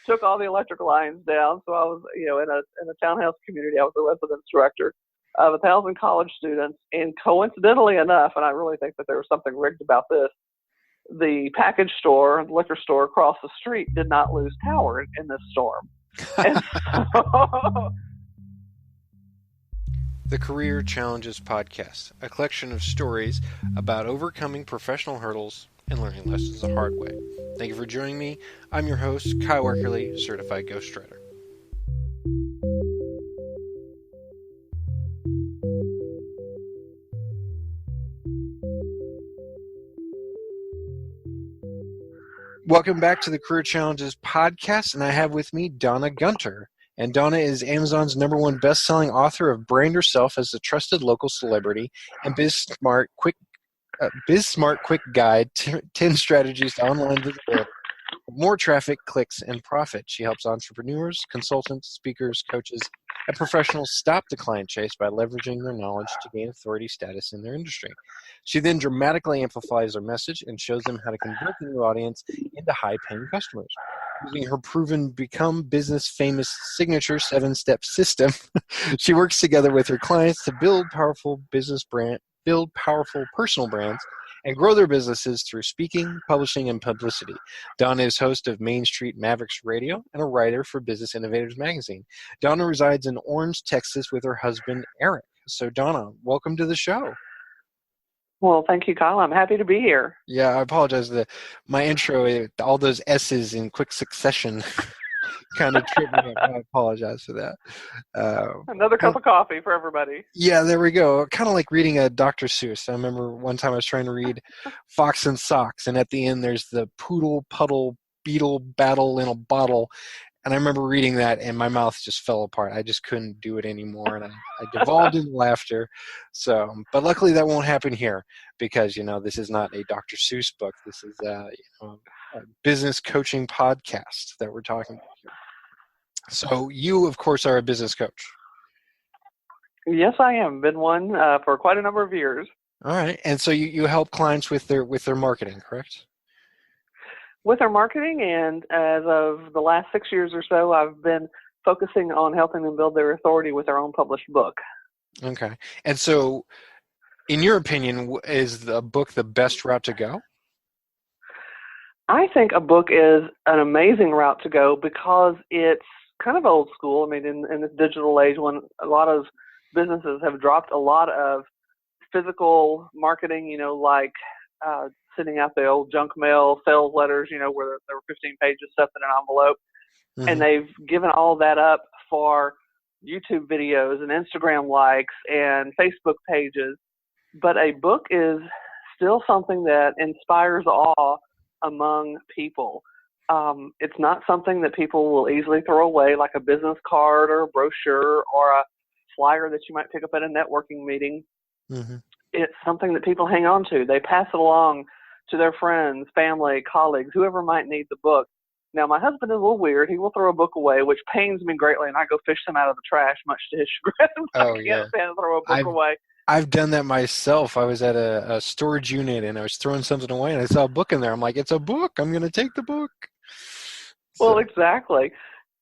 took all the electrical lines down. So I was, in a townhouse community. I was a residence director of 1,000 college students. And coincidentally enough, and I really think that there was something rigged about this, the package store, the liquor store across the street did not lose power in this storm. And so, The Career Challenges Podcast, a collection of stories about overcoming professional hurdles and learning lessons the hard way. Thank you for joining me. I'm your host, Kyle Werkerly, certified ghostwriter. Welcome back to the Career Challenges Podcast, and I have with me Donna Gunter. And Donna is Amazon's #1 best-selling author of Brand Yourself as a Trusted Local Celebrity and BizSmart Quick Guide, 10 Strategies to Online Visibility, More Traffic, Clicks, and Profit. She helps entrepreneurs, consultants, speakers, coaches, and professionals stop the client chase by leveraging their knowledge to gain authority status in their industry. She then dramatically amplifies their message and shows them how to convert the new audience into high-paying customers. Using her proven Become Business Famous signature 7-step system, she works together with her clients to build powerful personal brands, and grow their businesses through speaking, publishing, and publicity. Donna is host of Main Street Mavericks Radio and a writer for Business Innovators magazine. Donna resides in Orange, Texas with her husband, Eric. So Donna, welcome to the show. well, thank you, Kyle. I'm happy to be here. Yeah, I apologize. My intro, all those S's in quick succession kind of tripped me up. I apologize for that. Another cup of coffee for everybody. Yeah, there we go. Kind of like reading a Dr. Seuss. I remember one time I was trying to read Fox and Socks, and at the end there's the poodle, puddle, beetle battle in a bottle. And I remember reading that, and my mouth just fell apart. I just couldn't do it anymore, and I devolved in laughter. So, but luckily that won't happen here because, this is not a Dr. Seuss book. This is a business coaching podcast that we're talking about here. So you, of course, are a business coach. Yes, I am. Been one for quite a number of years. All right. And so you help clients with their marketing, correct? With our marketing, and as of the last 6 years or so, I've been focusing on helping them build their authority with their own published book. Okay. And so, in your opinion, is the book the best route to go? I think a book is an amazing route to go because it's kind of old school. I mean, in this digital age when a lot of businesses have dropped a lot of physical marketing, like sending out the old junk mail sales letters, where there were 15 pages stuffed in an envelope. Mm-hmm. And they've given all that up for YouTube videos and Instagram likes and Facebook pages. But a book is still something that inspires awe among people. It's not something that people will easily throw away, like a business card or a brochure or a flyer that you might pick up at a networking meeting. Mm-hmm. It's something that people hang on to. They pass it along to their friends, family, colleagues, whoever might need the book. Now, my husband is a little weird. He will throw a book away, which pains me greatly, and I go fish them out of the trash, much to his chagrin. I can't stand to throw a book away. I've done that myself. I was at a storage unit, and I was throwing something away, and I saw a book in there. I'm like, it's a book. I'm going to take the book. Well, exactly.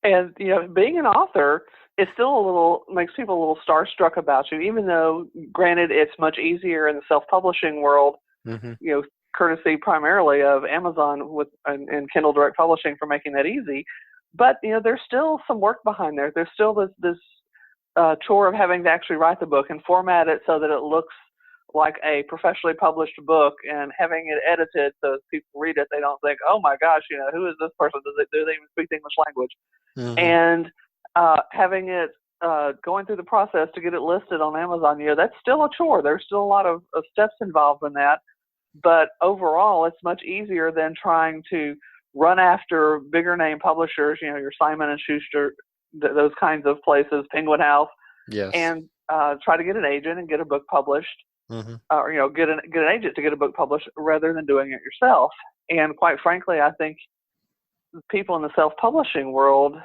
And, being an author is still makes people a little starstruck about you, even though, granted, it's much easier in the self-publishing world, mm-hmm. Courtesy primarily of Amazon and Kindle Direct Publishing for making that easy. But, there's still some work behind there. There's still this chore of having to actually write the book and format it so that it looks like a professionally published book, and having it edited so as people read it, they don't think, oh my gosh, who is this person? Do they even speak the English language? Mm-hmm. And having it going through the process to get it listed on Amazon, that's still a chore. There's still a lot of steps involved in that. But overall, it's much easier than trying to run after bigger name publishers, your Simon & Schuster, those kinds of places, Penguin House, yes. And try to get an agent and get a book published, mm-hmm. Or get an agent to get a book published rather than doing it yourself. And quite frankly, I think people in the self-publishing world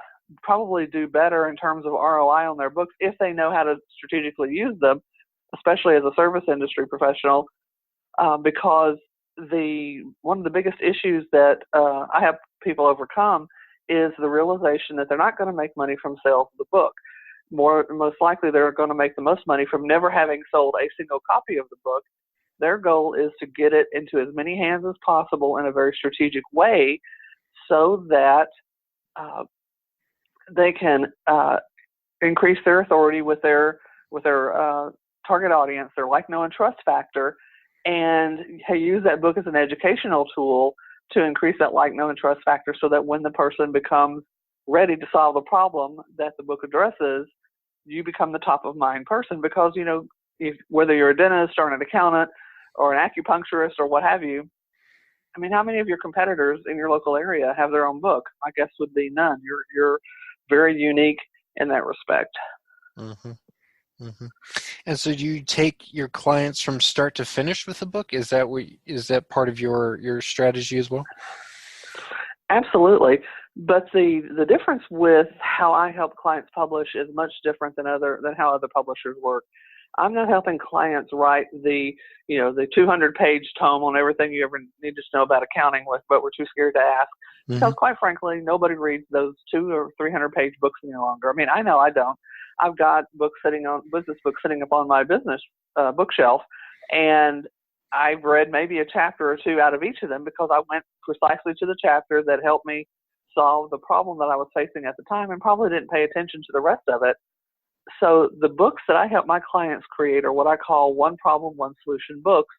probably do better in terms of ROI on their books if they know how to strategically use them, especially as a service industry professional, because one of the biggest issues that I have people overcome is the realization that they're not going to make money from sales of the book. Most likely they're going to make the most money from never having sold a single copy of the book. Their goal is to get it into as many hands as possible in a very strategic way so that they can increase their authority with their target audience, their like, know, and trust factor, and use that book as an educational tool to increase that like, know, and trust factor so that when the person becomes ready to solve a problem that the book addresses, you become the top of mind person because, whether you're a dentist or an accountant or an acupuncturist or what have you, I mean, how many of your competitors in your local area have their own book? My guess would be none. You're very unique in that respect. Mm-hmm. Mm-hmm. And so do you take your clients from start to finish with the book? Is that part of your strategy as well? Absolutely. But the difference with how I help clients publish is much different than how other publishers work. I'm not helping clients write the 200-page tome on everything you ever need to know about accounting but we're too scared to ask. Mm-hmm. Because quite frankly, nobody reads those 200 or 300-page books any longer. I mean, I know I don't. I've got business books sitting up on my business bookshelf, and I've read maybe a chapter or two out of each of them because I went precisely to the chapter that helped me solve the problem that I was facing at the time and probably didn't pay attention to the rest of it. So the books that I help my clients create are what I call one problem, one solution books.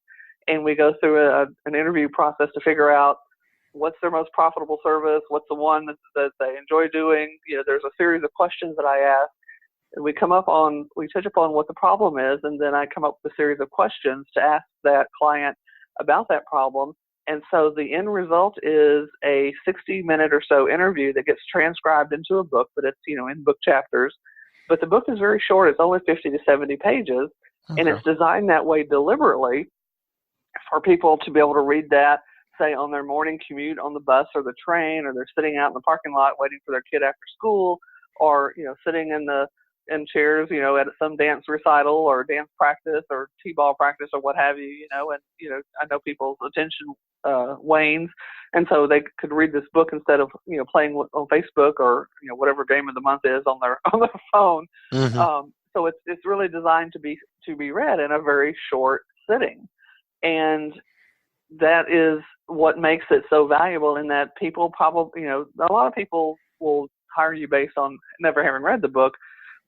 And we go through an interview process to figure out what's their most profitable service, what's the one that they enjoy doing. There's a series of questions that I ask. And we touch upon what the problem is, and then I come up with a series of questions to ask that client about that problem. And so the end result is a 60-minute or so interview that gets transcribed into a book, but it's, in book chapters. But the book is very short. It's only 50 to 70 pages, okay. And it's designed that way deliberately for people to be able to read that, say, on their morning commute on the bus or the train, or they're sitting out in the parking lot waiting for their kid after school, or, sitting in chairs, at some dance recital or dance practice or t-ball practice or what have you, and, I know people's attention wanes, and so they could read this book instead of, playing on Facebook or, whatever game of the month is on their phone. Mm-hmm. So it's really designed to be read in a very short sitting, and that is what makes it so valuable in that people probably, a lot of people will hire you based on never having read the book,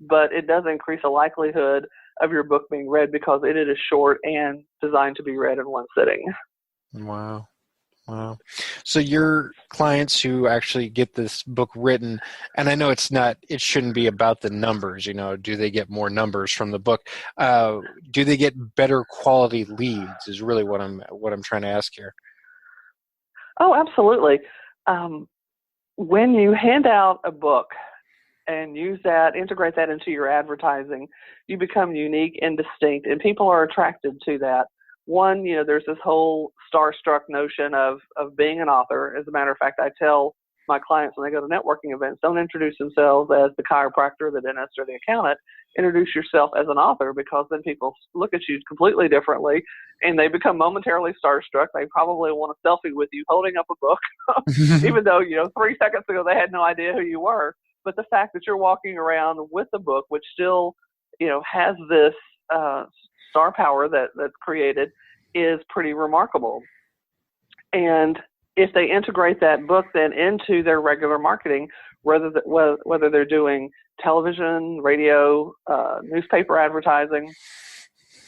but it does increase the likelihood of your book being read because it is short and designed to be read in one sitting. Wow. So your clients who actually get this book written, and I know it shouldn't be about the numbers, do they get more numbers from the book? Do they get better quality leads is really what I'm trying to ask here. Oh, absolutely. When you hand out a book and integrate that into your advertising, you become unique and distinct, and people are attracted to that. One, there's this whole starstruck notion of being an author. As a matter of fact, I tell my clients when they go to networking events, don't introduce themselves as the chiropractor, the dentist, or the accountant. Introduce yourself as an author, because then people look at you completely differently, and they become momentarily starstruck. They probably want a selfie with you holding up a book, even though, 3 seconds ago they had no idea who you were. But the fact that you're walking around with a book, which still, has this star power that's created, is pretty remarkable. And if they integrate that book then into their regular marketing, whether they're doing television, radio, newspaper advertising,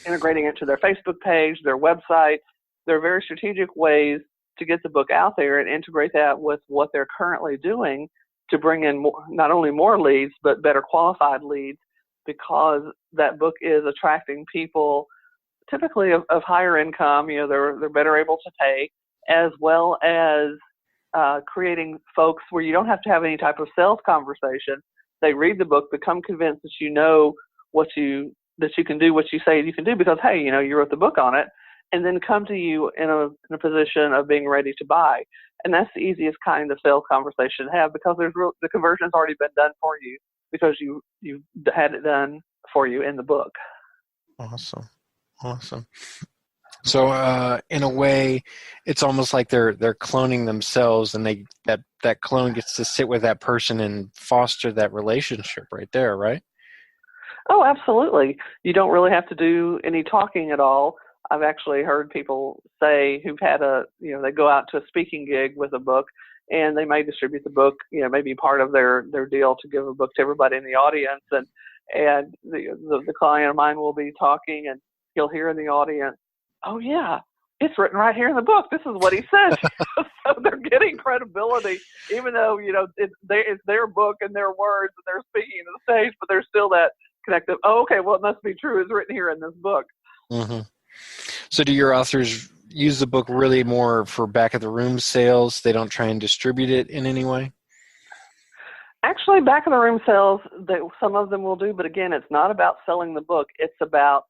integrating it to their Facebook page, their website, there are very strategic ways to get the book out there and integrate that with what they're currently doing to bring in not only more leads, but better qualified leads, because that book is attracting people typically of higher income. They're better able to pay, as well as creating folks where you don't have to have any type of sales conversation. They read the book, become convinced that that you can do what you say you can do because, hey, you wrote the book on it, and then come to you in a position of being ready to buy. And that's the easiest kind of sales conversation to have, because the conversion's already been done for you because you had it done for you in the book. Awesome. So in a way, it's almost like they're cloning themselves, and that clone gets to sit with that person and foster that relationship right there, right? Oh, absolutely. You don't really have to do any talking at all. I've actually heard people say who've had they go out to a speaking gig with a book, and they may distribute the book, maybe part of their deal to give a book to everybody in the audience, and the client of mine will be talking, and he'll hear in the audience, "Oh yeah, it's written right here in the book. This is what he said." So they're getting credibility, even though it's their book and their words, and they're speaking to the stage, but there's still that connective. Oh, okay, well, it must be true. It's written here in this book. Mm-hmm. So do your authors use the book really more for back of the room sales? They don't try and distribute it in any way? Actually, back of the room sales, some of them will do, but again, it's not about selling the book. It's about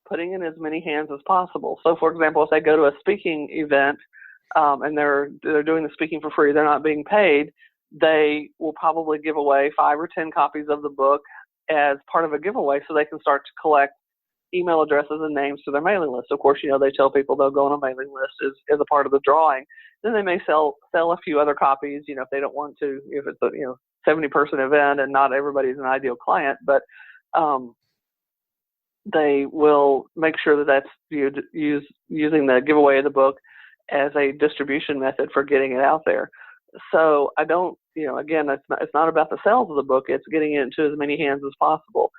putting in as many hands as possible. So, for example, if they go to a speaking event and they're doing the speaking for free, they're not being paid, they will probably give away 5 or 10 copies of the book as part of a giveaway, so they can start to collect email addresses and names to their mailing list. Of course, they tell people they'll go on a mailing list as a part of the drawing. Then they may sell a few other copies, if they don't want to, if it's a 70-person event and not everybody's an ideal client, but they will make sure that's using the giveaway of the book as a distribution method for getting it out there. So I don't, again, it's not about the sales of the book. It's getting it into as many hands as possible.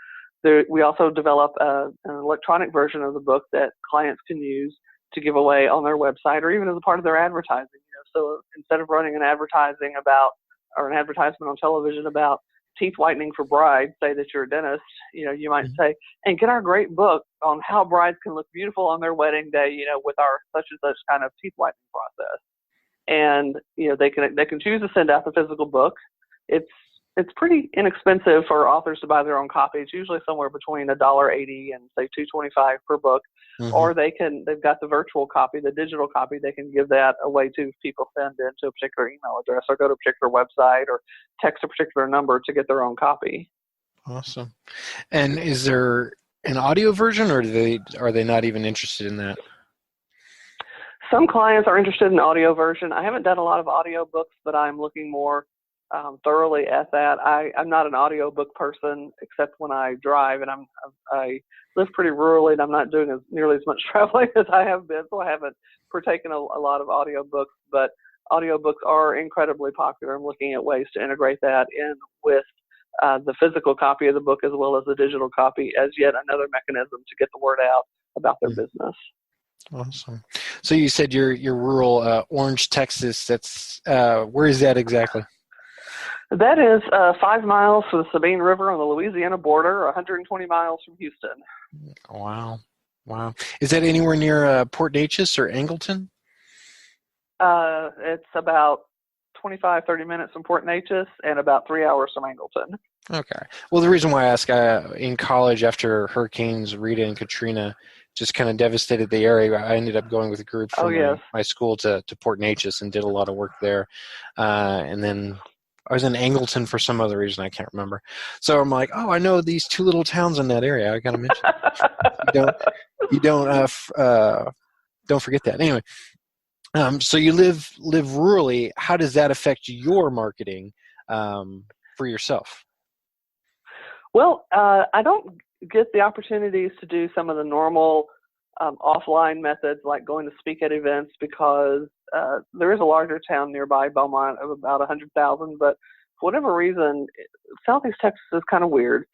We also develop an electronic version of the book that clients can use to give away on their website or even as a part of their advertising. So instead of running an advertisement on television about teeth whitening for brides, say that you're a dentist, you might say, and get our great book on how brides can look beautiful on their wedding day, with our such and such kind of teeth whitening process. And they can choose to send out the physical book. It's pretty inexpensive for authors to buy their own copy. It's usually somewhere between $1.80 and say $2.25 per book. Mm-hmm. Or they've got the virtual copy, the digital copy. They can give that away to people send into a particular email address or go to a particular website or text a particular number to get their own copy. Awesome. And is there an audio version, or are they not even interested in that? Some clients are interested in the audio version. I haven't done a lot of audio books, but I'm looking more thoroughly at that. I'm not an audiobook person except when I drive, and I live pretty rurally, and I'm not doing nearly as much traveling as I have been, so I haven't partaken a lot of audiobooks, but audiobooks are incredibly popular. I'm looking at ways to integrate that in with the physical copy of the book as well as the digital copy as yet another mechanism to get the word out about their business. Awesome. So you said you're rural, Orange, Texas. That's where is that exactly? That is 5 miles from the Sabine River on the Louisiana border, 120 miles from Houston. Wow. Is that anywhere near Port Neches or Angleton? It's about 25, 30 minutes from Port Neches and about 3 hours from Angleton. Okay. Well, the reason why I ask, in college after Hurricanes Rita and Katrina just kind of devastated the area, I ended up going with a group from my school to Port Neches and did a lot of work there. And then I was in Angleton for some other reason, I can't remember. So I'm like, I know these 2 little towns in that area. I got to mention it. You don't forget that. Anyway, so you live rurally. How does that affect your marketing for yourself? Well, I don't get the opportunities to do some of the normal offline methods like going to speak at events because there is a larger town nearby, Beaumont, of about 100,000, but for whatever reason, Southeast Texas is kind of weird.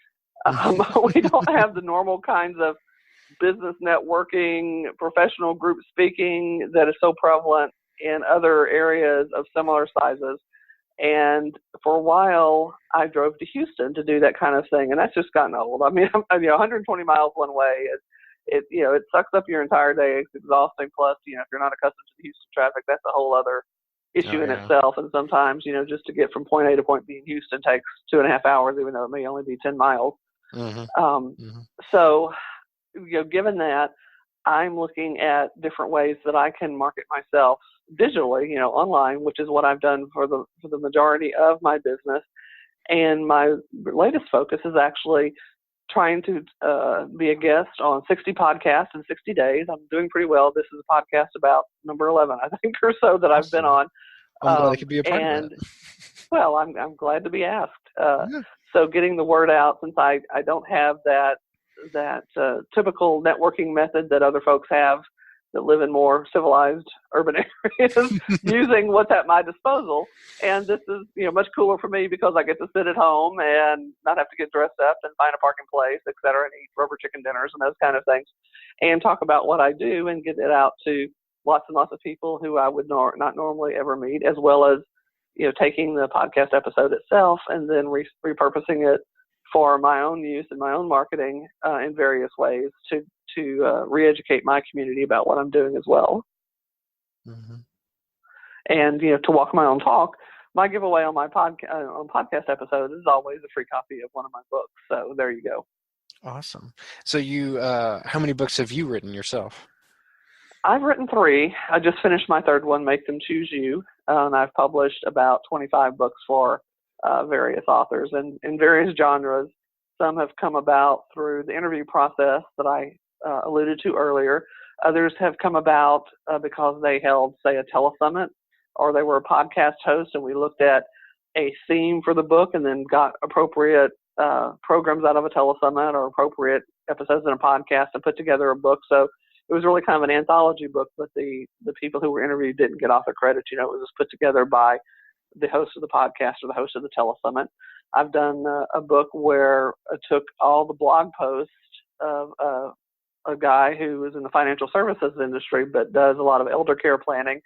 We don't have the normal kinds of business networking, professional group speaking that is so prevalent in other areas of similar sizes. And for a while, I drove to Houston to do that kind of thing, and that's just gotten old. I mean, 120 miles one way, it sucks up your entire day. It's exhausting. Plus, if you're not accustomed to the Houston traffic, that's a whole other issue in itself. And sometimes, just to get from point A to point B in Houston takes 2.5 hours, even though it may only be 10 miles. Mm-hmm. So, given that, I'm looking at different ways that I can market myself digitally, online, which is what I've done for the majority of my business. And my latest focus is actually trying to be a guest on 60 podcasts in 60 days. I'm doing pretty well. This is a podcast about number 11, I think, or so that I've been on. I'm glad I could be a part of that. Well, I'm glad to be asked. Yeah. So getting the word out, since I don't have that typical networking method that other folks have that live in more civilized urban areas, using what's at my disposal. And this is, much cooler for me because I get to sit at home and not have to get dressed up and find a parking place, et cetera, and eat rubber chicken dinners and those kind of things, and talk about what I do and get it out to lots and lots of people who I would not normally ever meet, as well as, taking the podcast episode itself and then repurposing it for my own use and my own marketing in various ways to re-educate my community about what I'm doing as well. Mm-hmm. And, to walk my own talk, my giveaway on my podcast episode is always a free copy of one of my books. So there you go. Awesome. So how many books have you written yourself? I've written 3. I just finished my 3rd one, Make Them Choose You. And I've published about 25 books for various authors and in various genres. Some have come about through the interview process that I alluded to earlier. Others have come about because they held, say, a telesummit, or they were a podcast host, and we looked at a theme for the book and then got appropriate programs out of a telesummit or appropriate episodes in a podcast and put together a book. So it was really kind of an anthology book, but the people who were interviewed didn't get author credit. It was just put together by the host of the podcast or the host of the telesummit. I've done a book where I took all the blog posts of a guy who is in the financial services industry but does a lot of elder care planning,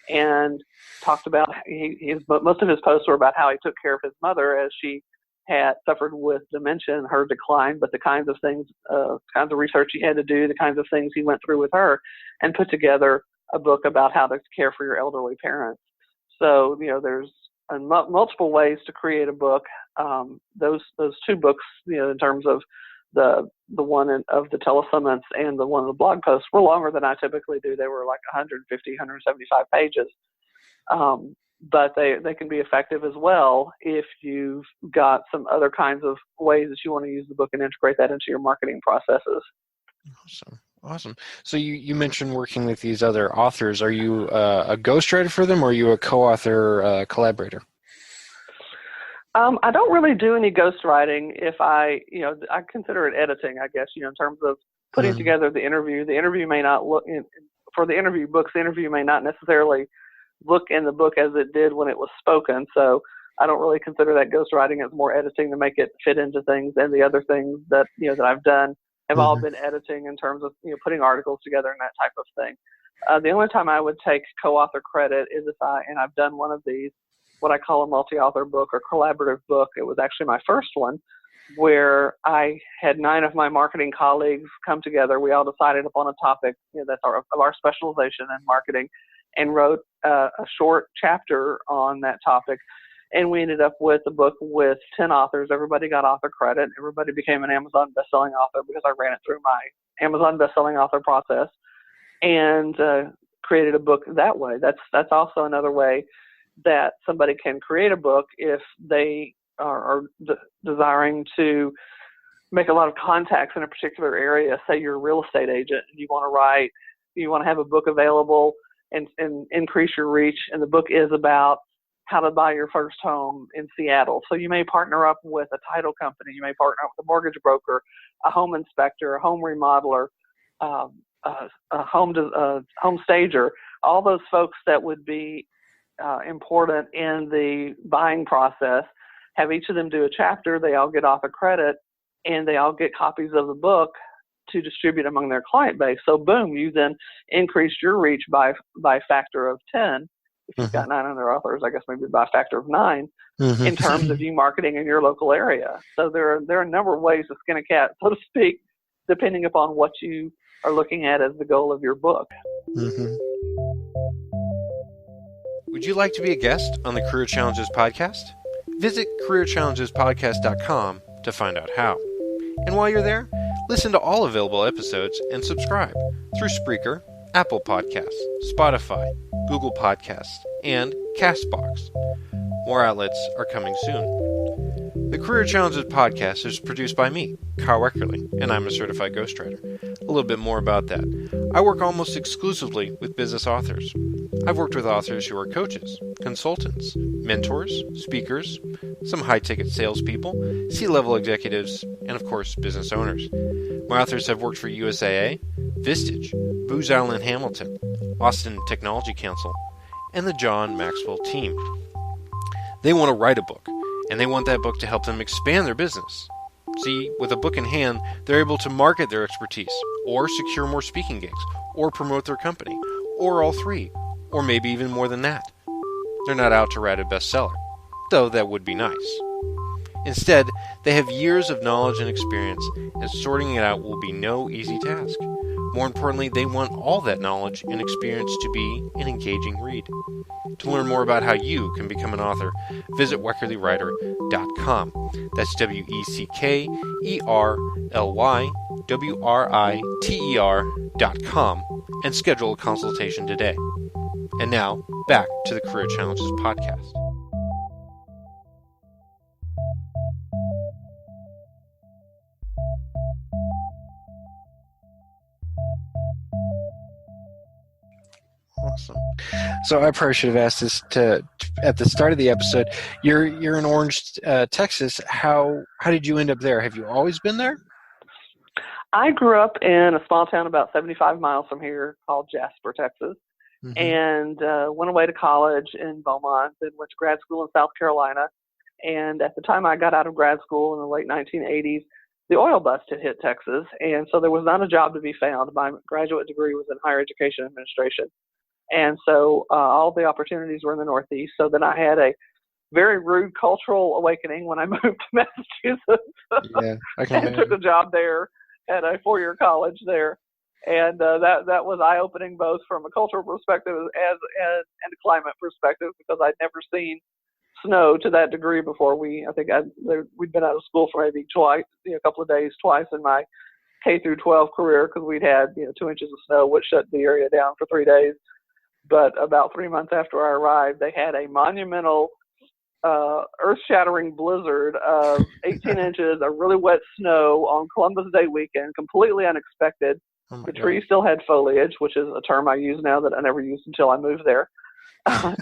and talked about most of his posts were about how he took care of his mother as she had suffered with dementia and her decline, but the kinds of things, kinds of research he had to do, the kinds of things he went through with her, and put together a book about how to care for your elderly parents. So, there's multiple ways to create a book. Those 2 books, in terms of the one of the telesummits and the one of the blog posts, were longer than I typically do. They were like 150, 175 pages. But they can be effective as well if you've got some other kinds of ways that you want to use the book and integrate that into your marketing processes. Awesome. So you mentioned working with these other authors. Are you a ghostwriter for them, or are you a co-author collaborator? I don't really do any ghostwriting. If I consider it editing, I guess, in terms of putting together the interview. The interview may not look, for the interview books, the interview may not necessarily look in the book as it did when it was spoken. So I don't really consider that ghostwriting. It's more editing to make it fit into things. And the other things that, that I've done have all been editing in terms of, putting articles together and that type of thing. The only time I would take co-author credit is and I've done one of these, what I call a multi-author book or collaborative book. It was actually my first one, where I had 9 of my marketing colleagues come together. We all decided upon a topic, that's of our specialization in marketing, and wrote a short chapter on that topic. And we ended up with a book with 10 authors. Everybody got author credit. Everybody became an Amazon bestselling author because I ran it through my Amazon bestselling author process, and created a book that way. That's also another way that somebody can create a book if they are desiring to make a lot of contacts in a particular area. Say you're a real estate agent and you want to have a book available and increase your reach, and the book is about how to buy your first home in Seattle. So you may partner up with a title company, you may partner up with a mortgage broker, a home inspector, a home remodeler, a home stager, all those folks that would be important in the buying process. Have each of them do a chapter, they all get author credit, and they all get copies of the book to distribute among their client base. So boom, you then increase your reach by a factor of 10. If you've got 9 other authors, I guess maybe by a factor of 9 in terms of you marketing in your local area. So there are a number of ways to skin a cat, so to speak, depending upon what you are looking at as the goal of your book. Would you like to be a guest on the Career Challenges podcast? Visit careerchallengespodcast.com to find out how. And while you're there, listen to all available episodes and subscribe through Spreaker, Apple Podcasts, Spotify, Google Podcasts, and CastBox. More outlets are coming soon. The Career Challenges podcast is produced by me, Kyle Eckerly, and I'm a certified ghostwriter. A little bit more about that. I work almost exclusively with business authors. I've worked with authors who are coaches, consultants, mentors, speakers, some high-ticket salespeople, C-level executives, and of course, business owners. My authors have worked for USAA, Vistage, Booz Allen Hamilton, Austin Technology Council, and the John Maxwell team. They want to write a book, and they want that book to help them expand their business. See, with a book in hand, they're able to market their expertise, or secure more speaking gigs, or promote their company, or all three, or maybe even more than that. They're not out to write a bestseller, though that would be nice. Instead, they have years of knowledge and experience, and sorting it out will be no easy task. More importantly, they want all that knowledge and experience to be an engaging read. To learn more about how you can become an author, visit weckerlywriter.com. That's WECKERLYWRITER.com, and schedule a consultation today. And now, back to the Career Challenges podcast. Awesome. So I probably should have asked this at the start of the episode. You're in Orange, Texas. How did you end up there? Have you always been there? I grew up in a small town about 75 miles from here called Jasper, Texas, and went away to college in Beaumont, then went to grad school in South Carolina. And at the time I got out of grad school in the late 1980s, the oil bust had hit Texas, and so there was not a job to be found. My graduate degree was in higher education administration. And so all the opportunities were in the Northeast. So then I had a very rude cultural awakening when I moved to Massachusetts. Yeah, I can and took a job there at a four-year college there. And that was eye-opening both from a cultural perspective and a climate perspective, because I'd never seen snow to that degree before. We'd been out of school for maybe twice, a couple of days twice in my K through 12 career, because we'd had 2 inches of snow, which shut the area down for 3 days. But about 3 months after I arrived, they had a monumental, earth-shattering blizzard of 18 inches of really wet snow on Columbus Day weekend, completely unexpected. The trees still had foliage, which is a term I use now that I never used until I moved there. And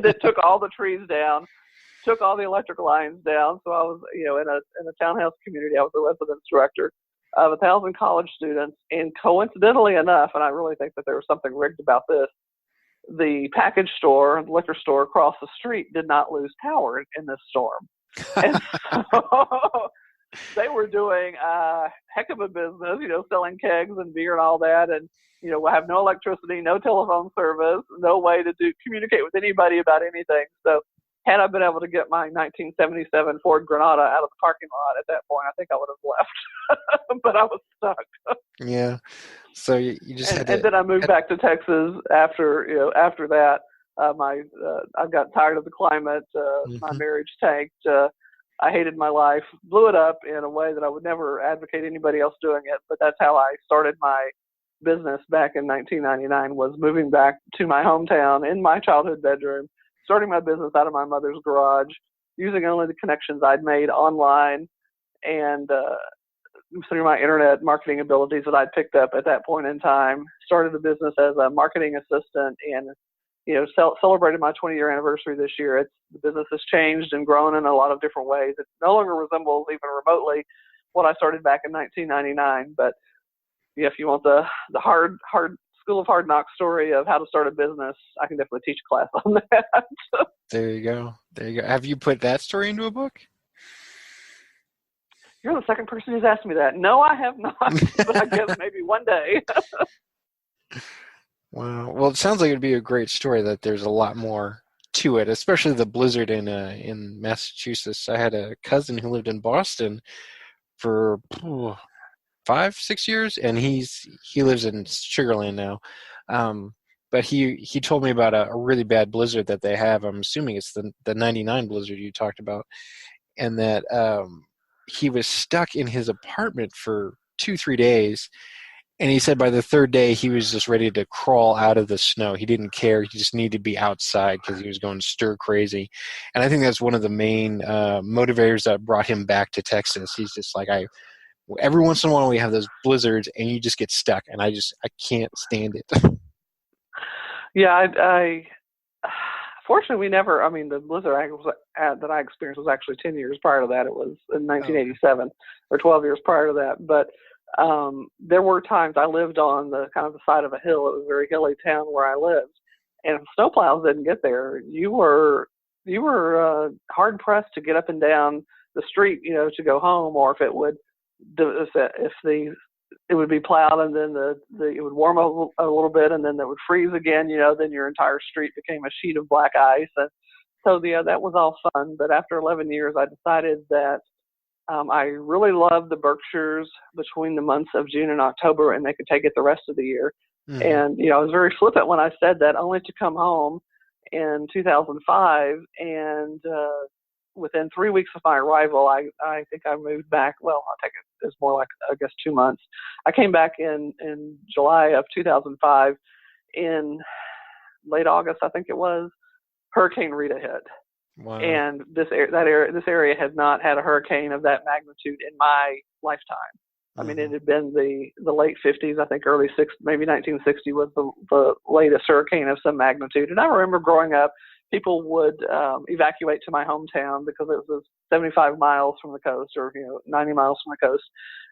it took all the trees down, took all the electric lines down. So I was, in a townhouse community. I was the residence director of 1,000 college students. And coincidentally enough, and I really think that there was something rigged about this, the package store, the liquor store across the street did not lose power in this storm. And so they were doing a heck of a business, selling kegs and beer and all that. And, we'll have no electricity, no telephone service, no way to communicate with anybody about anything. So had I been able to get my 1977 Ford Granada out of the parking lot at that point, I think I would have left. But I was stuck. Yeah. So you just had to. And then I moved back to Texas after that. I got tired of the climate. My marriage tanked. I hated my life. Blew it up in a way that I would never advocate anybody else doing it. But that's how I started my business back in 1999. Was moving back to my hometown in my childhood bedroom, starting my business out of my mother's garage, using only the connections I'd made online and through my internet marketing abilities that I'd picked up at that point in time. Started the business as a marketing assistant and, celebrated my 20-year anniversary this year. The business has changed and grown in a lot of different ways. It no longer resembles even remotely what I started back in 1999. But if you want the hard School of Hard Knocks story of how to start a business, I can definitely teach a class on that. There you go. Have you put that story into a book? You're the second person who's asked me that. No, I have not, but I guess maybe one day. Wow. Well, it sounds like it'd be a great story, that there's a lot more to it, especially the blizzard in Massachusetts. I had a cousin who lived in Boston for 5-6 years, and he lives in Sugar Land now. But he told me about a really bad blizzard that they have. I'm assuming it's the 99 blizzard you talked about, and that he was stuck in his apartment for 2-3 days. And he said by the third day, he was just ready to crawl out of the snow. He didn't care. He just needed to be outside because he was going stir crazy. And I think that's one of the main motivators that brought him back to Texas. He's just like, every once in a while we have those blizzards and you just get stuck. And I can't stand it. Yeah, I fortunately we never, I mean, the blizzard that I experienced was actually 10 years prior to that. It was in 1987 or 12 years prior to that. But there were times I lived on the kind of the side of a hill. It was a very hilly town where I lived. And if snowplows didn't get there, you were hard pressed to get up and down the street, to go home, or if it would, it would be plowed and then it would warm up a little bit and then it would freeze again, then your entire street became a sheet of black ice. And so, that was all fun. But after 11 years, I decided that I really loved the Berkshires between the months of June and October, and they could take it the rest of the year. Mm-hmm. And, I was very flippant when I said that, only to come home in 2005. And within 3 weeks of my arrival, I think I moved back. Well, I'll take it. It's more like, I guess, 2 months. I came back in July of 2005. In late August, I think it was, Hurricane Rita hit. Wow. And this area had not had a hurricane of that magnitude in my lifetime. I mean, it had been the late 50s, I think early 60s, maybe 1960 was the latest hurricane of some magnitude. And I remember growing up, people would evacuate to my hometown because it was 75 miles from the coast, or 90 miles from the coast,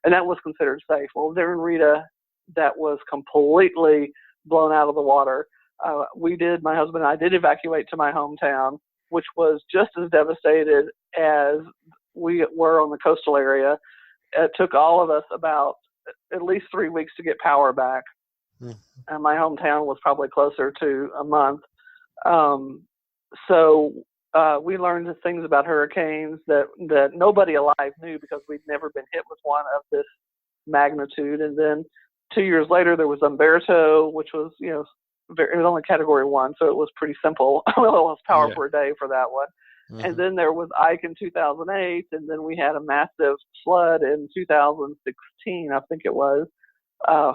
and that was considered safe. Well, there in Rita, that was completely blown out of the water. My husband and I did evacuate to my hometown, which was just as devastated as we were on the coastal area. It took all of us about at least 3 weeks to get power back. Mm-hmm. And my hometown was probably closer to a month. So we learned things about hurricanes that nobody alive knew because we'd never been hit with one of this magnitude. And then 2 years later, there was Umberto, which was, it was only Category 1, so it was pretty simple. We lost power for a day for that one. Mm-hmm. And then there was Ike in 2008, and then we had a massive flood in 2016, I think it was,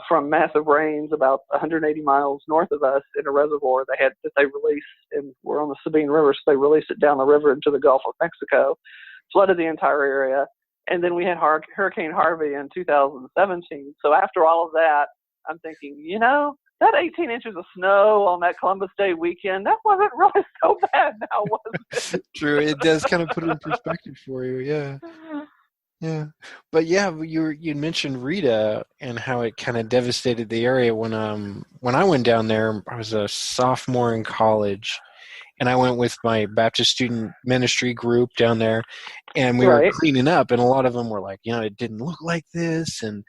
from massive rains about 180 miles north of us in a reservoir they released, and we're on the Sabine River, so they released it down the river into the Gulf of Mexico, flooded the entire area. And then we had Hurricane Harvey in 2017. So after all of that, I'm thinking, that 18 inches of snow on that Columbus Day weekend, that wasn't really so bad now, was it? True. It does kind of put it in perspective for you. Yeah. Yeah. But yeah, you mentioned Rita and how it kind of devastated the area. When I went down there, I was a sophomore in college, and I went with my Baptist student ministry group down there, and we were cleaning up, and a lot of them were like, it didn't look like this. And,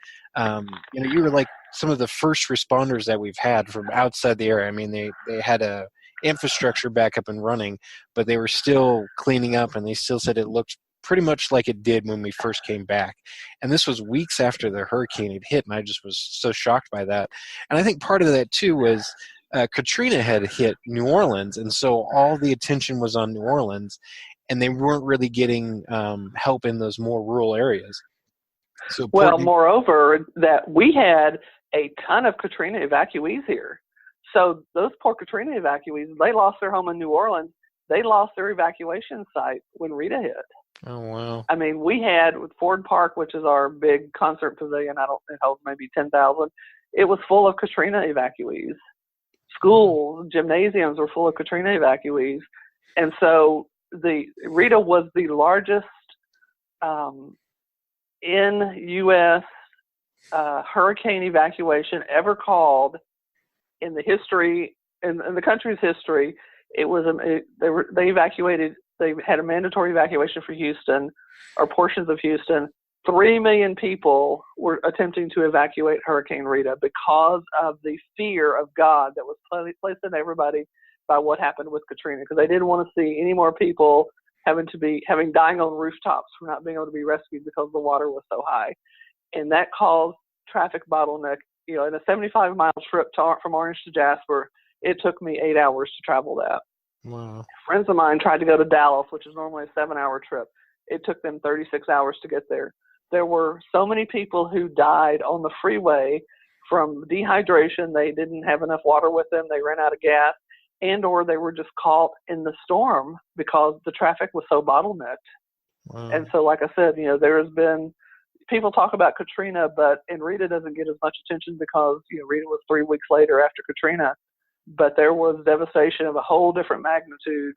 you were like some of the first responders that we've had from outside the area. I mean, they had a infrastructure back up and running, but they were still cleaning up, and they still said it looked pretty much like it did when we first came back. And this was weeks after the hurricane had hit, and I just was so shocked by that. And I think part of that, too, was Katrina had hit New Orleans, and so all the attention was on New Orleans, and they weren't really getting help in those more rural areas. So moreover, that we had a ton of Katrina evacuees here. So those poor Katrina evacuees, they lost their home in New Orleans. They lost their evacuation site when Rita hit. Oh, wow. I mean, we had with Ford Park, which is our big concert pavilion, it holds maybe 10,000. It was full of Katrina evacuees. Schools, gymnasiums were full of Katrina evacuees. And so Rita was the largest in U.S. Hurricane evacuation ever called in the history, in the country's history. It was they evacuated. They had a mandatory evacuation for Houston, or portions of Houston. 3 million people were attempting to evacuate Hurricane Rita because of the fear of God that was placed in everybody by what happened with Katrina, because they didn't want to see any more people dying on rooftops for not being able to be rescued because the water was so high. And that caused traffic bottleneck. In a 75-mile trip from Orange to Jasper, it took me 8 hours to travel that. Wow. Friends of mine tried to go to Dallas, which is normally a 7-hour trip. It took them 36 hours to get there. There were so many people who died on the freeway from dehydration. They didn't have enough water with them. They ran out of gas, and or they were just caught in the storm because the traffic was so bottlenecked. Wow. And so, like I said, there has been, people talk about Katrina, and Rita doesn't get as much attention because, Rita was 3 weeks later after Katrina, but there was devastation of a whole different magnitude,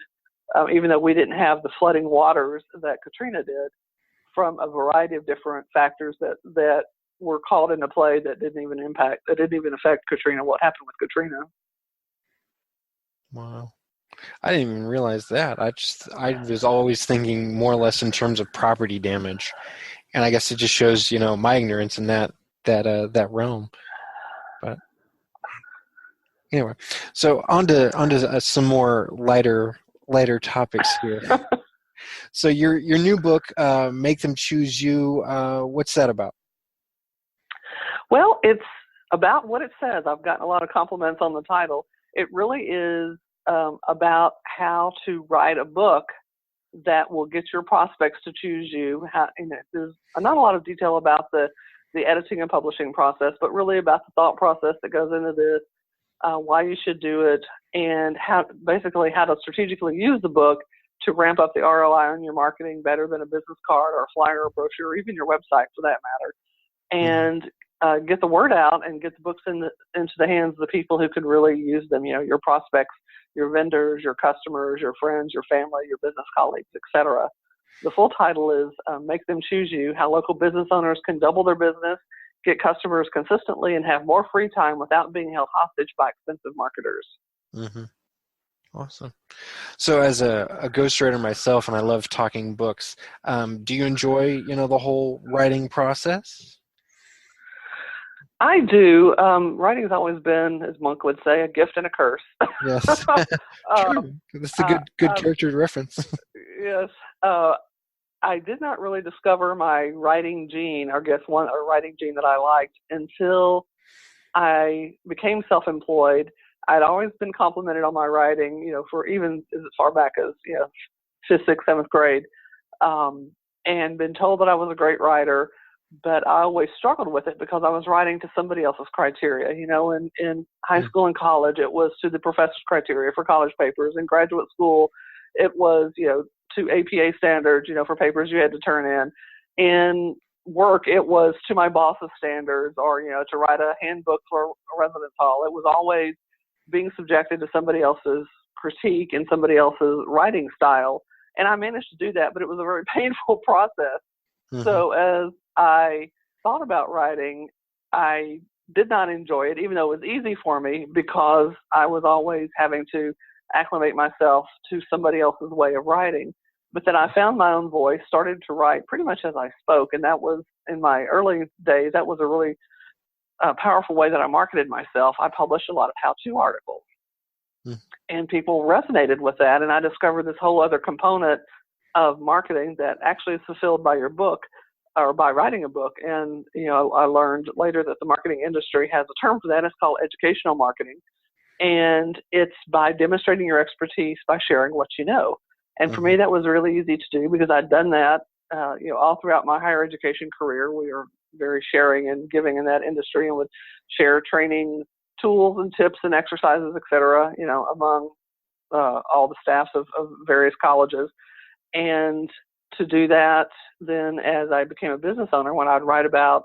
even though we didn't have the flooding waters that Katrina did, from a variety of different factors that were called into play that didn't even affect Katrina, what happened with Katrina. Wow. I didn't even realize that. I was always thinking more or less in terms of property damage. And I guess it just shows, my ignorance in that realm. But anyway, so on to some more lighter topics here. So your new book, Make Them Choose You. What's that about? Well, it's about what it says. I've gotten a lot of compliments on the title. It really is about how to write a book that will get your prospects to choose you. There's not a lot of detail about the editing and publishing process, but really about the thought process that goes into this, why you should do it, and how to strategically use the book to ramp up the ROI on your marketing better than a business card or a flyer or brochure, or even your website for that matter, and get the word out and get the books into the hands of the people who could really use them, your prospects, your vendors, your customers, your friends, your family, your business colleagues, etc. The full title is Make Them Choose You, How Local Business Owners Can Double Their Business, Get Customers Consistently, and Have More Free Time Without Being Held Hostage by Expensive Marketers. Mm-hmm. Awesome. So as a ghostwriter myself, and I love talking books, do you enjoy, the whole writing process? I do. Writing has always been, as Monk would say, a gift and a curse. Yes. True. That's a good character reference. Yes. I did not really discover my writing gene, or writing gene that I liked, until I became self-employed. I'd always been complimented on my writing, for even as far back as, 5th, 6th, 7th grade, and been told that I was a great writer. But I always struggled with it because I was writing to somebody else's criteria. In high school and college, it was to the professor's criteria for college papers. In graduate school, it was, to APA standards, for papers you had to turn in. In work, it was to my boss's standards, or, to write a handbook for a residence hall. It was always being subjected to somebody else's critique and somebody else's writing style. And I managed to do that, but it was a very painful process. Mm-hmm. So as I thought about writing, I did not enjoy it, even though it was easy for me, because I was always having to acclimate myself to somebody else's way of writing. But then I found my own voice, started to write pretty much as I spoke, and that was, in my early days, that was a really powerful way that I marketed myself. I published a lot of how-to articles, and people resonated with that, and I discovered this whole other component of marketing that actually is fulfilled by your book, or by writing a book. And, I learned later that the marketing industry has a term for that. It's called educational marketing. And it's by demonstrating your expertise by sharing what you know. And for me, that was really easy to do because I'd done that, all throughout my higher education career. We were very sharing and giving in that industry, and would share training tools and tips and exercises, et cetera, among all the staffs of various colleges. And to do that, then as I became a business owner, when I'd write about,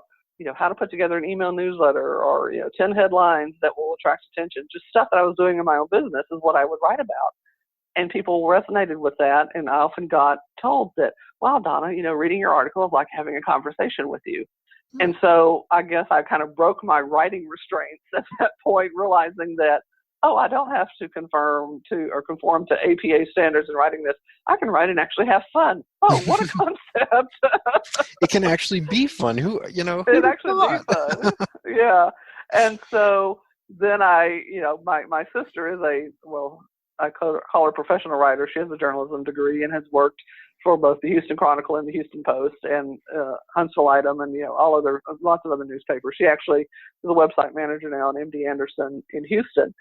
how to put together an email newsletter, or, 10 headlines that will attract attention, just stuff that I was doing in my own business is what I would write about. And people resonated with that. And I often got told that, wow, Donna, reading your article is like having a conversation with you. Mm-hmm. And so I guess I kind of broke my writing restraints at that point, realizing that, I don't have to conform to APA standards in writing this. I can write and actually have fun. Oh, what a concept. It can actually be fun. It actually be fun. Yeah. And so then my sister is I call her professional writer. She has a journalism degree and has worked for both the Houston Chronicle and the Houston Post and Huntsville Item and, lots of other newspapers. She actually is a website manager now in MD Anderson in Houston.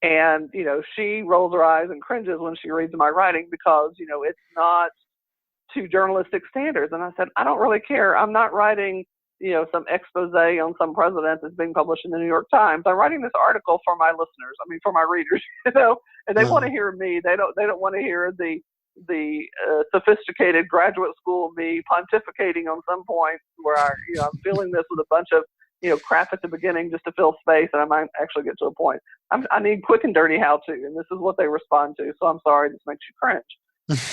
And, she rolls her eyes and cringes when she reads my writing because, it's not to journalistic standards. And I said, I don't really care. I'm not writing some expose on some president that's being published in the New York Times. I'm writing this article for my listeners. I mean, for my readers, and they want to hear me. They don't want to hear the sophisticated graduate school me pontificating on some point where I'm filling this with a bunch of crap at the beginning just to fill space, and I might actually get to a point. I need quick and dirty how-to, and this is what they respond to. So I'm sorry, this makes you cringe.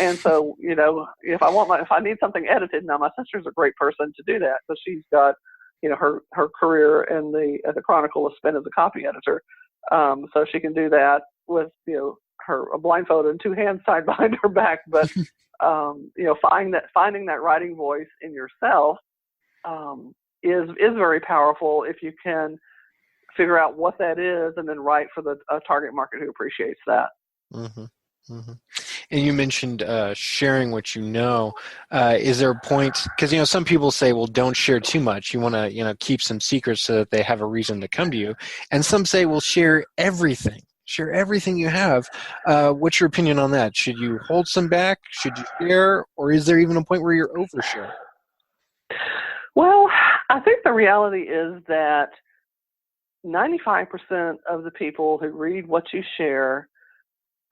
And so, if I need something edited, now my sister's a great person to do that because she's got, her career in the Chronicle has spent as a copy editor, so she can do that with her a blindfold and two hands tied behind her back. But finding that writing voice in yourself is very powerful if you can figure out what that is and then write for the target market who appreciates that. Mm-hmm. Mm-hmm. And you mentioned sharing what you know. Is there a point, because some people say, well, don't share too much. You want to keep some secrets so that they have a reason to come to you. And some say, well, share everything. Share everything you have. What's your opinion on that? Should you hold some back? Should you share? Or is there even a point where you're oversharing? Well, I think the reality is that 95% of the people who read what you share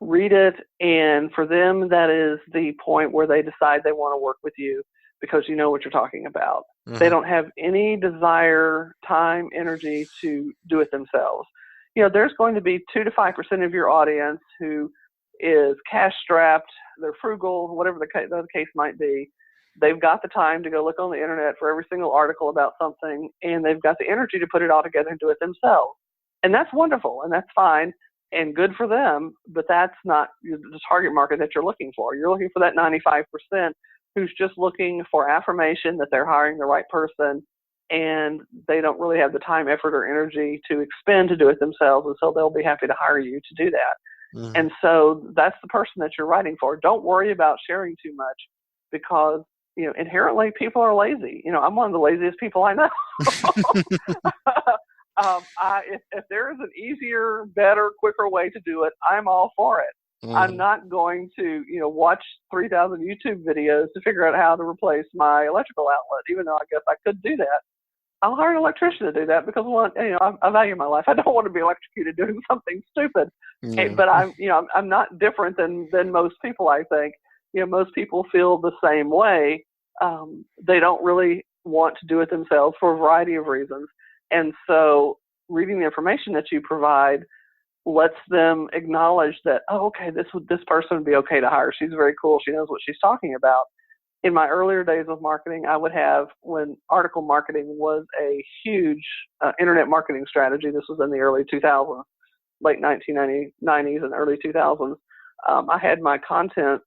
read it, and for them that is the point where they decide they want to work with you because you know what you're talking about. Mm-hmm. They don't have any desire, time, energy to do it themselves. There's going to be 2 to 5% of your audience who is cash strapped, they're frugal, whatever the case might be. They've got the time to go look on the internet for every single article about something, and they've got the energy to put it all together and do it themselves. And that's wonderful, and that's fine, and good for them, but that's not the target market that you're looking for. You're looking for that 95% who's just looking for affirmation that they're hiring the right person, and they don't really have the time, effort, or energy to expend to do it themselves, and so they'll be happy to hire you to do that. Mm-hmm. And so that's the person that you're writing for. Don't worry about sharing too much because inherently people are lazy. I'm one of the laziest people I know. If there is an easier, better, quicker way to do it, I'm all for it. Mm. I'm not going to, watch 3,000 YouTube videos to figure out how to replace my electrical outlet, even though I guess I could do that. I'll hire an electrician to do that because I value my life. I don't want to be electrocuted doing something stupid. Mm. But I'm not different than most people, I think. Most people feel the same way. They don't really want to do it themselves for a variety of reasons. And so reading the information that you provide lets them acknowledge that, oh, okay, this person would be okay to hire. She's very cool. She knows what she's talking about. In my earlier days of marketing, I would have, when article marketing was a huge internet marketing strategy, this was in the early 2000s, late 1990s and early 2000s, I had my content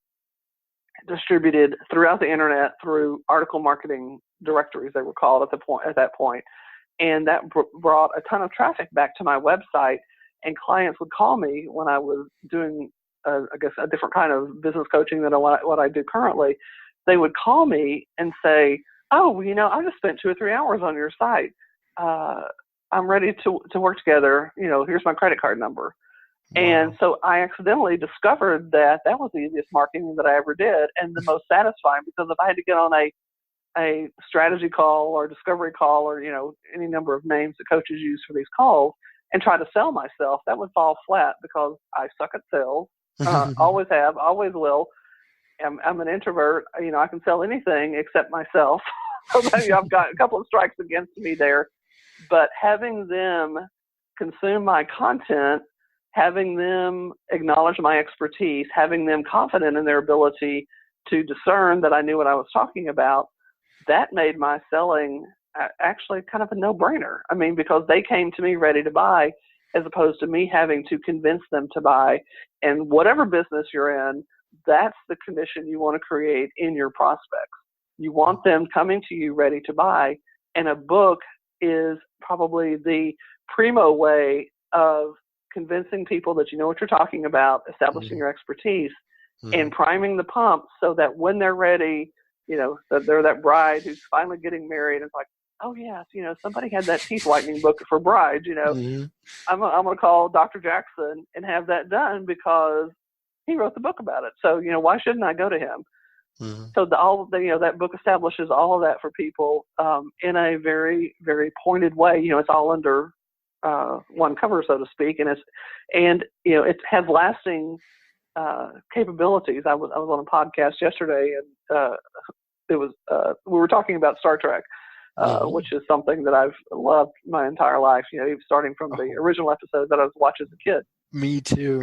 distributed throughout the internet through article marketing directories, they were called at that point. And that brought a ton of traffic back to my website, and clients would call me when I was doing, I guess, a different kind of business coaching than what I do currently. They would call me and say, oh, I just spent 2 or 3 hours on your site. I'm ready to work together. Here's my credit card number. Wow. And so I accidentally discovered that was the easiest marketing that I ever did and the most satisfying, because if I had to get on a strategy call or discovery call or, any number of names that coaches use for these calls and try to sell myself, that would fall flat because I suck at sales. Always have, always will. I'm an introvert. I can sell anything except myself. So I've got a couple of strikes against me there. But having them consume my content, having them acknowledge my expertise, having them confident in their ability to discern that I knew what I was talking about, that made my selling actually kind of a no-brainer. I mean, because they came to me ready to buy as opposed to me having to convince them to buy. And whatever business you're in, that's the condition you want to create in your prospects. You want them coming to you ready to buy, and a book is probably the primo way of convincing people that you know what you're talking about, establishing your expertise, and priming the pump so that when they're ready, that they're that bride who's finally getting married. It's like, oh yes, somebody had that teeth whitening book for brides. I'm going to call Dr. Jackson and have that done because he wrote the book about it. So, why shouldn't I go to him? So that book establishes all of that for people in a very, very pointed way. It's all under one cover, so to speak, and it has lasting capabilities. I was on a podcast yesterday, and we were talking about Star Trek, which is something that I've loved my entire life. Even starting from the original episodes that I was watching as a kid. Me too.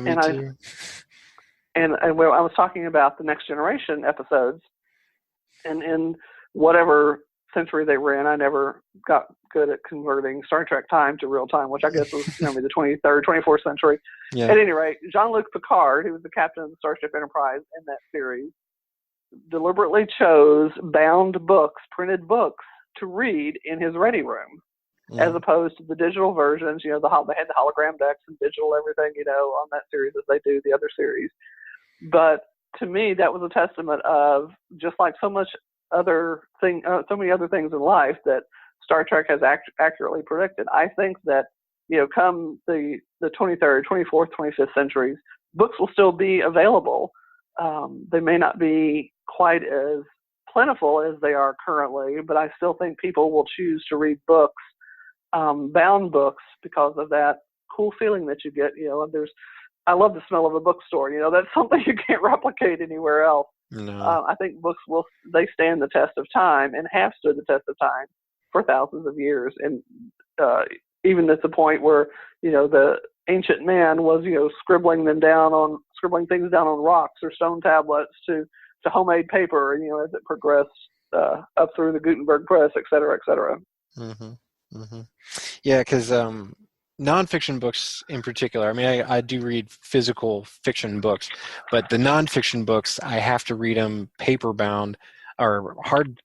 And I was talking about the Next Generation episodes, and in whatever century they were in, I never got good at converting Star Trek time to real time, which I guess was maybe the 23rd, 24th century. Yeah. At any rate, Jean-Luc Picard, who was the captain of the Starship Enterprise in that series, deliberately chose bound books, printed books, to read in his ready room, as opposed to the digital versions. They had the hologram decks and digital everything, on that series as they do the other series. But to me, that was a testament of, just like so many other things in life that Star Trek has accurately predicted. I think that, come the 23rd, 24th, 25th centuries, books will still be available. They may not be quite as plentiful as they are currently, but I still think people will choose to read books, bound books, because of that cool feeling that you get. I love the smell of a bookstore. That's something you can't replicate anywhere else. No. I think books they stand the test of time and have stood the test of time for thousands of years. And even at the point where, the ancient man was, scribbling things down on rocks or stone tablets to homemade paper, as it progressed up through the Gutenberg press, et cetera, et cetera. Yeah, because nonfiction books in particular, I do read physical fiction books, but the nonfiction books, I have to read them paper bound or hard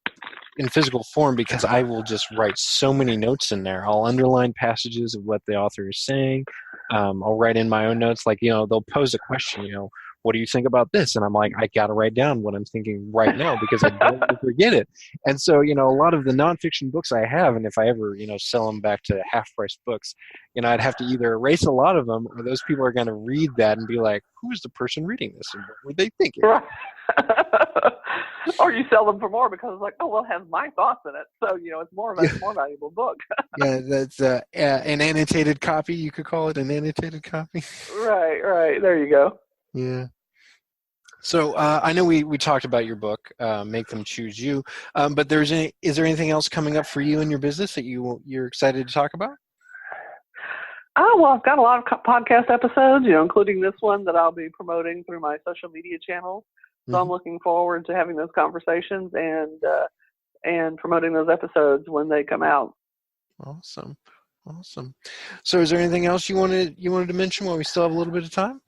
in physical form, because I will just write so many notes in there. I'll underline passages of what the author is saying. I'll write in my own notes, like, they'll pose a question, what do you think about this? And I'm like, I got to write down what I'm thinking right now, because I don't want to forget it. And so, a lot of the nonfiction books I have, and if I ever, sell them back to half-price books, I'd have to either erase a lot of them, or those people are going to read that and be like, who's the person reading this, and what were they thinking? Right. Or you sell them for more because it's like, it has my thoughts in it. So, it's more valuable book. Yeah, that's an annotated copy. You could call it an annotated copy. Right. There you go. Yeah. So I know we talked about your book, Make Them Choose You, but is there anything else coming up for you in your business that you're excited to talk about? Well, I've got a lot of podcast episodes, including this one that I'll be promoting through my social media channels. So I'm looking forward to having those conversations and promoting those episodes when they come out. Awesome. So is there anything else you wanted to mention while we still have a little bit of time?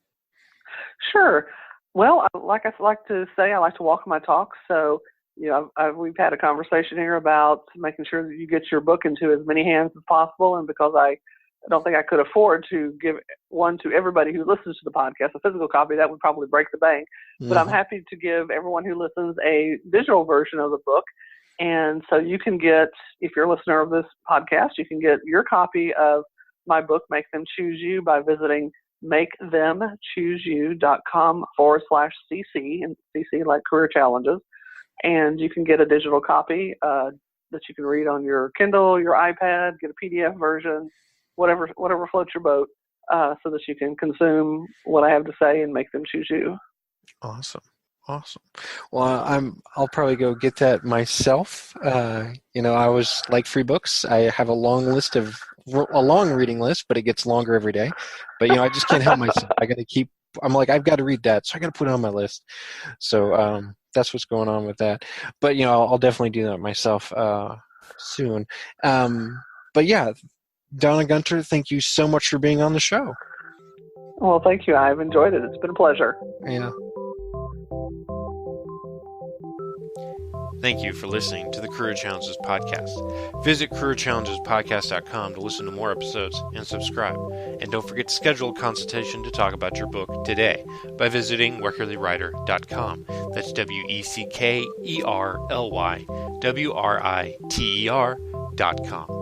Sure. Well, like I like to say, I like to walk my talk. So, we've had a conversation here about making sure that you get your book into as many hands as possible. And because I don't think I could afford to give one to everybody who listens to the podcast, a physical copy, that would probably break the bank. But I'm happy to give everyone who listens a digital version of the book. And so you can get, if you're a listener of this podcast, you can get your copy of my book, Make Them Choose You, by visiting makethemchooseyou.com/CC, and CC like career challenges. And you can get a digital copy that you can read on your Kindle, your iPad, get a PDF version, whatever floats your boat, so that you can consume what I have to say and make them choose you. Awesome. Well, I'll probably go get that myself. I always like free books. I have a long reading list, but it gets longer every day. But I just can't help myself. I've got to read that, so I got to put it on my list. So that's what's going on with that. But I'll definitely do that myself soon. But yeah, Donna Gunter, thank you so much for being on the show. Well, thank you. I've enjoyed it. It's been a pleasure. Yeah. Thank you for listening to the Career Challenges Podcast. Visit careerchallengespodcast.com to listen to more episodes and subscribe. And don't forget to schedule a consultation to talk about your book today by visiting weckerlywriter.com. That's WECKERLYWRITER.com.